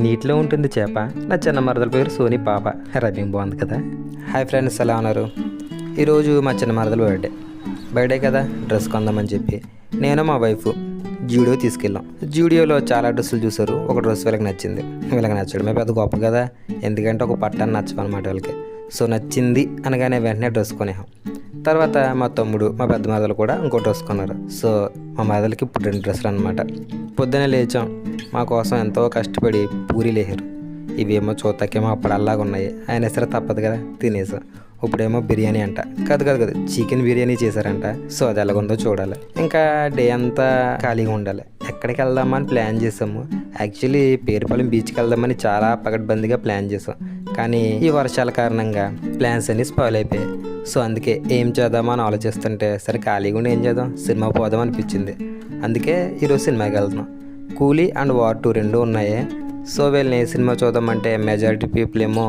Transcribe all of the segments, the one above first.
నీటిలో ఉంటుంది చేప. నా చిన్న మరదల పేరు సోనీ పాప. రబ్బింగ్ బాగుంది కదా. హాయ్ ఫ్రెండ్స్, ఎలా ఉన్నారు? ఈరోజు మా చిన్న మరదల బర్త్డే కదా, డ్రెస్ కొందామని చెప్పి నేను మా వైఫ్ జూడియో తీసుకెళ్ళాం. జూడియోలో చాలా డ్రెస్సులు చూసారు. ఒక డ్రెస్ వీళ్ళకి నచ్చింది. వీళ్ళకి నచ్చడమే పెద్ద గొప్ప కదా, ఎందుకంటే ఒక పట్టాన్ని నచ్చమన్నమాట వీళ్ళకి. సో నచ్చింది అనగానే వెంటనే డ్రెస్ కొనేసాం. తర్వాత మా తమ్ముడు, మా పెద్ద మరదలు కూడా ఇంకో డ్రెస్ కొన్నారు. సో మా మరదలకి ఇప్పుడు 2 డ్రెస్సులు అనమాట. పొద్దున్నే లేచాం. మా కోసం ఎంతో కష్టపడి పూరీలు వేసారు. ఇవేమో చూస్తాకేమో అప్పుడల్లాగా ఉన్నాయి. అయినా సరే తప్పదు కదా, తినేసాం. ఇప్పుడేమో బిర్యానీ అంట. కాదు చికెన్ బిర్యానీ చేశారంట. సో అది ఎలాగుందో చూడాలి. ఇంకా డే అంతా ఖాళీగా ఉండాలి. ఎక్కడికి వెళ్దామని ప్లాన్ చేసాము. యాక్చువల్లీ పేరుపాలెం బీచ్కి వెళ్దామని చాలా పకడ్బందీగా ప్లాన్ చేసాం. కానీ ఈ వర్షాల కారణంగా ప్లాన్స్ అన్నీ స్పాయిల్ అయిపోయాయి. సో అందుకే ఏం చేద్దామని ఆలోచిస్తుంటే సరే ఖాళీగా ఉండి ఏం చేద్దాం, సినిమా పోదాం అనిపించింది. అందుకే ఈరోజు సినిమాకి వెళ్తున్నాం. కూలీ అండ్ వార్ 2 రెండు ఉన్నాయి. సో వీళ్ళని సినిమా చూద్దామంటే మెజారిటీ పీపుల్ ఏమో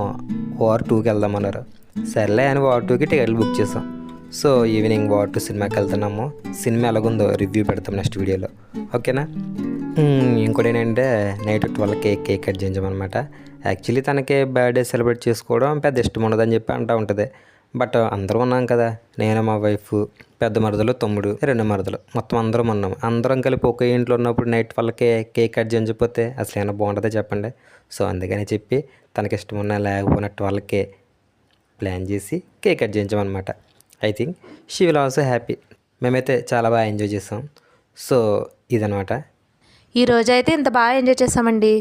వార్ 2కి వెళ్దామన్నారు. సర్లే అని వార్ 2కి టికెట్లు బుక్ చేసాం. సో ఈవినింగ్ వార్ 2 సినిమాకి వెళ్తున్నాము. సినిమా ఎలాగుందో రివ్యూ పెడతాం నెక్స్ట్ వీడియోలో, ఓకేనా? ఇంకోటి ఏంటంటే నైట్ 12కి కేక్ కట్ చేయించామన్నమాట. యాక్చువల్లీ తనకి బర్త్డే సెలబ్రేట్ చేసుకోవడం పెద్ద ఇష్టం ఉండదని చెప్పి అంటూ ఉంటుంది. బట్ అందరూ ఉన్నాం కదా, నేను, మా వైఫ్, పెద్ద మరదలు, తమ్ముడు, 2 మరదలు, మొత్తం అందరం ఉన్నాము. అందరం కలిపి ఒకే ఇంట్లో ఉన్నప్పుడు నైట్ 12కి కేక్ కట్ చేయించకపోతే అసలు ఏమైనా బాగుంటుందో చెప్పండి. సో అందుకని చెప్పి తనకి ఇష్టం ఉన్నా లేకపోయినా 12కి ప్లాన్ చేసి కేక్ కట్ చేయించామన్నమాట. I think she will also happy. మేమైతే చాలా బాగా ఎంజాయ్ చేసాం. సో ఇదనమాట. ఈరోజు అయితే ఇంత బాగా ఎంజాయ్ చేసామండి.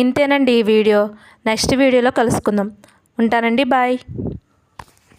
ఇంతేనండి ఈ వీడియో. నెక్స్ట్ వీడియోలో కలుసుకుందాం. ఉంటానండి, బాయ్.